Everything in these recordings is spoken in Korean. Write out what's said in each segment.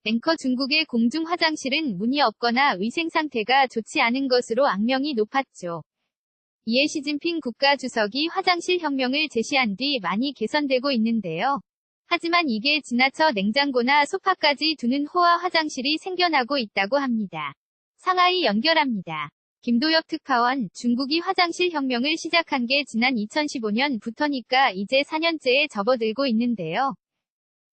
앵커 중국의 공중 화장실은 문이 없거나 위생 상태가 좋지 않은 것으로 악명이 높았죠. 이에 시진핑 국가주석이 화장실 혁명을 제시한 뒤 많이 개선되고 있는데요. 하지만 이게 지나쳐 냉장고나 소파까지 두는 호화 화장실이 생겨나고 있다고 합니다. 상하이 연결합니다. 김도엽 특파원, 중국이 화장실 혁명을 시작한 게 지난 2015년부터니까 이제 4년째에 접어들고 있는데요.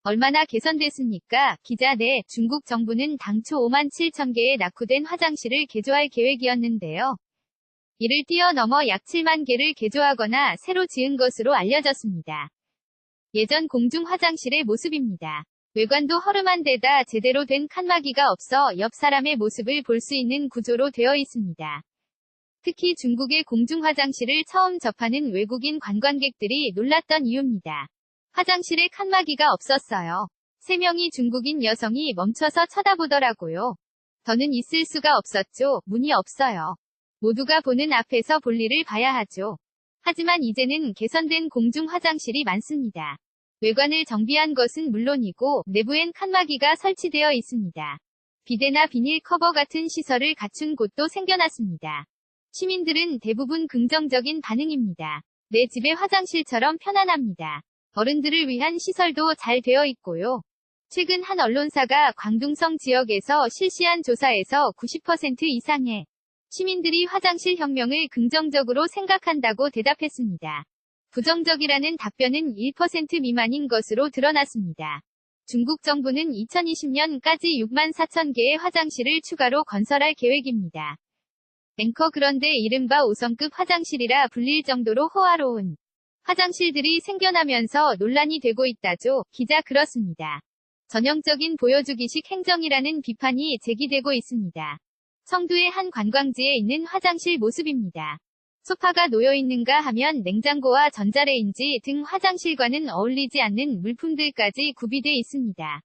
얼마나 개선됐습니까? 기자 네, 중국 정부는 당초 5만 7천 개의 낙후된 화장실을 개조할 계획이었는데요. 이를 뛰어넘어 약 7만 개를 개조하거나 새로 지은 것으로 알려졌습니다. 예전 공중 화장실의 모습입니다. 외관도 허름한 데다 제대로 된 칸막이가 없어 옆 사람의 모습을 볼 수 있는 구조로 되어 있습니다. 특히 중국의 공중 화장실을 처음 접하는 외국인 관광객들이 놀랐던 이유입니다. 화장실에 칸막이가 없었어요. 3명이 중국인 여성이 멈춰서 쳐다보더라고요. 더는 있을 수가 없었죠. 문이 없어요. 모두가 보는 앞에서 볼일을 봐야 하죠. 하지만 이제는 개선된 공중 화장실이 많습니다. 외관을 정비한 것은 물론이고 내부엔 칸막이가 설치되어 있습니다. 비데나 비닐 커버 같은 시설을 갖춘 곳도 생겨났습니다. 시민들은 대부분 긍정적인 반응입니다. 내 집의 화장실처럼 편안합니다. 어른들을 위한 시설도 잘 되어 있고요. 최근 한 언론사가 광둥성 지역에서 실시한 조사에서 90% 이상의 시민들이 화장실 혁명을 긍정적으로 생각한다고 대답했습니다. 부정적이라는 답변은 1% 미만인 것으로 드러났습니다. 중국 정부는 2020년까지 6만 4천 개의 화장실을 추가로 건설할 계획입니다. 앵커 그런데 이른바 5성급 화장실이라 불릴 정도로 호화로운 화장실들이 생겨나면서 논란이 되고 있다죠. 기자 그렇습니다. 전형적인 보여주기식 행정이라는 비판이 제기되고 있습니다. 청두의 한 관광지에 있는 화장실 모습입니다. 소파가 놓여있는가 하면 냉장고와 전자레인지 등 화장실과는 어울리지 않는 물품들까지 구비돼 있습니다.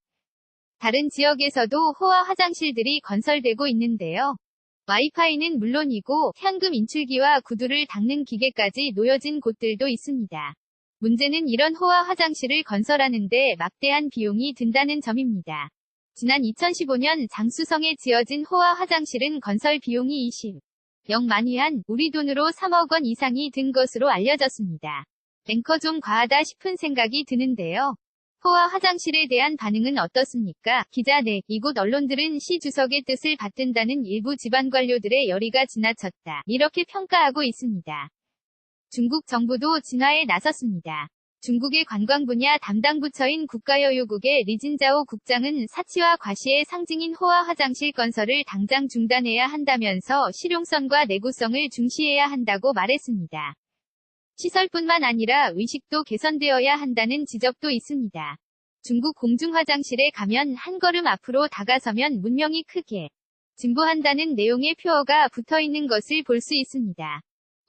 다른 지역에서도 호화 화장실들이 건설되고 있는데요. 와이파이는 물론이고 현금 인출기와 구두를 닦는 기계까지 놓여진 곳들도 있습니다. 문제는 이런 호화 화장실을 건설하는데 막대한 비용이 든다는 점입니다. 지난 2015년 장쑤성에 지어진 호화 화장실은 건설 비용이 20만 위안, 우리 돈으로 3억 원 이상이 든 것으로 알려졌습니다. 앵커 좀 과하다 싶은 생각이 드는데요. 호화 화장실에 대한 반응은 어떻습니까? 기자 네, 이곳 언론들은 시 주석의 뜻을 받든다는 일부 지방 관료들의 열의가 지나쳤다. 이렇게 평가하고 있습니다. 중국 정부도 진화에 나섰습니다. 중국의 관광 분야 담당 부처인 국가여유국의 리진자오 국장은 사치와 과시의 상징인 호화 화장실 건설을 당장 중단해야 한다면서 실용성과 내구성을 중시해야 한다고 말했습니다. 시설뿐만 아니라 의식도 개선되어야 한다는 지적도 있습니다. 중국 공중 화장실에 가면 한 걸음 앞으로 다가서면 문명이 크게 진보한다는 내용의 표어가 붙어있는 것을 볼 수 있습니다.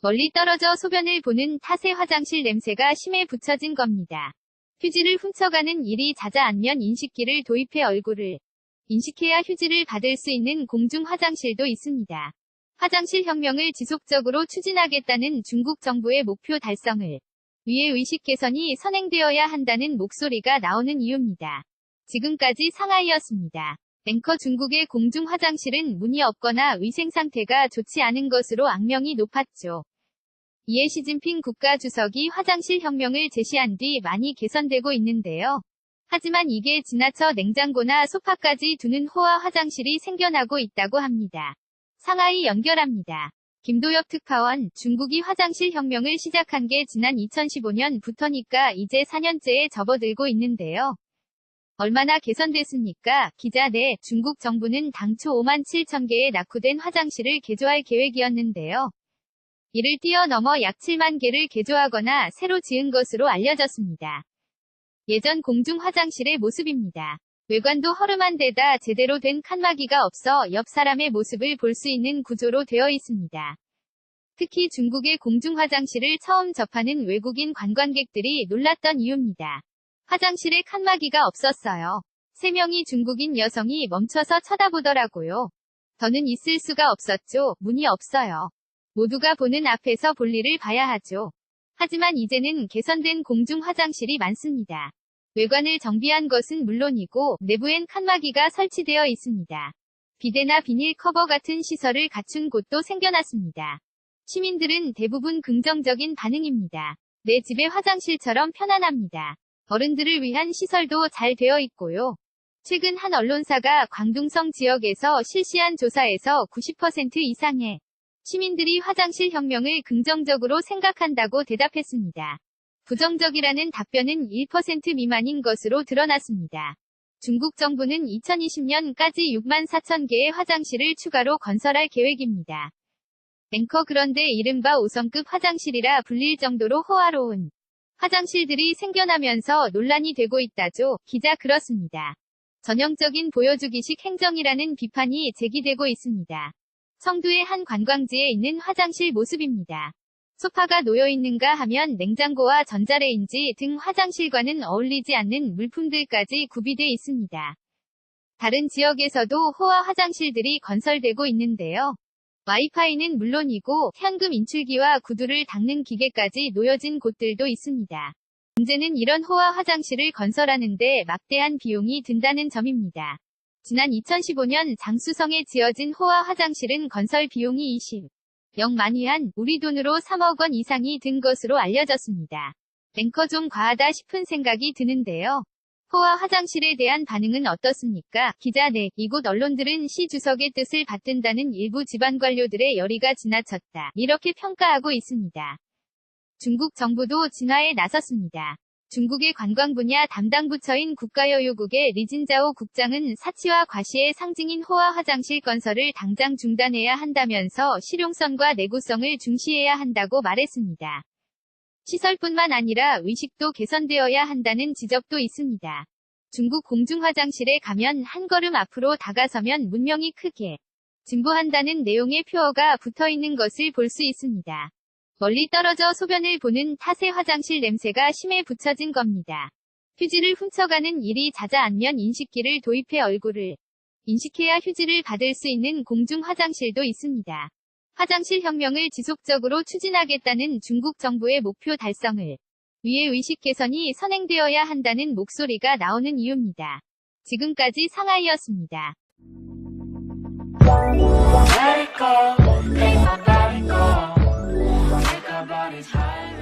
멀리 떨어져 소변을 보는 탓에 화장실 냄새가 심해 붙여진 겁니다. 휴지를 훔쳐가는 일이 잦아앉으면 인식기를 도입해 얼굴을 인식해야 휴지를 받을 수 있는 공중 화장실도 있습니다. 화장실 혁명을 지속적으로 추진하겠다는 중국 정부의 목표 달성을 위해 의식 개선이 선행되어야 한다는 목소리가 나오는 이유입니다. 지금까지 상하이였습니다. 앵커 중국의 공중 화장실은 문이 없거나 위생 상태가 좋지 않은 것으로 악명이 높았죠. 이에 시진핑 국가주석이 화장실 혁명을 제시한 뒤 많이 개선되고 있는데요. 하지만 이게 지나쳐 냉장고나 소파까지 두는 호화 화장실이 생겨나고 있다고 합니다. 상하이 연결합니다. 김도엽 특파원, 중국이 화장실 혁명을 시작한 게 지난 2015년부터니까 이제 4년째에 접어들고 있는데요. 얼마나 개선됐습니까? 기자 네, 중국 정부는 당초 5만 7천 개의 낙후된 화장실을 개조할 계획이었는데요. 이를 뛰어넘어 약 7만 개를 개조하거나 새로 지은 것으로 알려졌습니다. 예전 공중 화장실의 모습입니다. 외관도 허름한 데다 제대로 된 칸막이가 없어 옆 사람의 모습을 볼 수 있는 구조로 되어 있습니다. 특히 중국의 공중 화장실을 처음 접하는 외국인 관광객들이 놀랐던 이유입니다. 화장실에 칸막이가 없었어요. 3명이 중국인 여성이 멈춰서 쳐다보더라고요. 더는 있을 수가 없었죠. 문이 없어요. 모두가 보는 앞에서 볼일을 봐야 하죠. 하지만 이제는 개선된 공중 화장실이 많습니다. 외관을 정비한 것은 물론이고 내부엔 칸막이가 설치되어 있습니다. 비데나 비닐 커버 같은 시설을 갖춘 곳도 생겨났습니다. 시민들은 대부분 긍정적인 반응입니다. 내 집의 화장실처럼 편안합니다. 어른들을 위한 시설도 잘 되어 있고요. 최근 한 언론사가 광둥성 지역에서 실시한 조사에서 90% 이상의 시민들이 화장실 혁명을 긍정적으로 생각한다고 대답했습니다. 부정적이라는 답변은 1% 미만인 것으로 드러났습니다. 중국 정부는 2020년까지 6만 4천 개의 화장실을 추가로 건설할 계획입니다. 그런데 이른바 5성급 화장실이라 불릴 정도로 호화로운 화장실들이 생겨나면서 논란이 되고 있다죠. 기자 그렇습니다. 전형적인 보여주기식 행정이라는 비판이 제기되고 있습니다. 성두의 한 관광지에 있는 화장실 모습입니다. 소파가 놓여있는가 하면 냉장고와 전자레인지 등 화장실과는 어울리지 않는 물품들까지 구비돼 있습니다. 다른 지역에서도 호화 화장실들이 건설되고 있는데요. 와이파이는 물론이고 현금 인출기와 구두를 닦는 기계까지 놓여진 곳들도 있습니다. 문제는 이런 호화 화장실을 건설하는데 막대한 비용이 든다는 점입니다. 지난 2015년 장쑤성에 지어진 호화 화장실은 건설 비용이 20만 위안, 우리 돈으로 3억 원 이상이 든 것으로 알려졌습니다. 좀 과하다 싶은 생각이 드는데요. 호화 화장실에 대한 반응은 어떻습니까? 기자 네, 이곳 언론들은 시 주석의 뜻을 받든다는 일부 지방 관료들의 열의가 지나쳤다. 이렇게 평가하고 있습니다. 중국 정부도 진화에 나섰습니다. 중국의 관광 분야 담당 부처인 국가여유국의 리진자오 국장은 사치와 과시의 상징인 호화 화장실 건설을 당장 중단해야 한다면서 실용성과 내구성을 중시해야 한다고 말했습니다. 시설뿐만 아니라 의식도 개선되어야 한다는 지적도 있습니다. 중국 공중화장실에 가면 한 걸음 앞으로 다가서면 문명이 크게 진보한다는 내용의 표어가 붙어있는 것을 볼 수 있습니다. 멀리 떨어져 소변을 보는 탓에 화장실 냄새가 심해 붙여진 겁니다. 휴지를 훔쳐가는 일이 잦아앉으면 인식기를 도입해 얼굴을 인식해야 휴지를 받을 수 있는 공중 화장실도 있습니다. 화장실 혁명을 지속적으로 추진하겠다는 중국 정부의 목표 달성을 위해 의식 개선이 선행되어야 한다는 목소리가 나오는 이유입니다. 지금까지 상하이였습니다. Let it go, let my body go. Take our bodies high.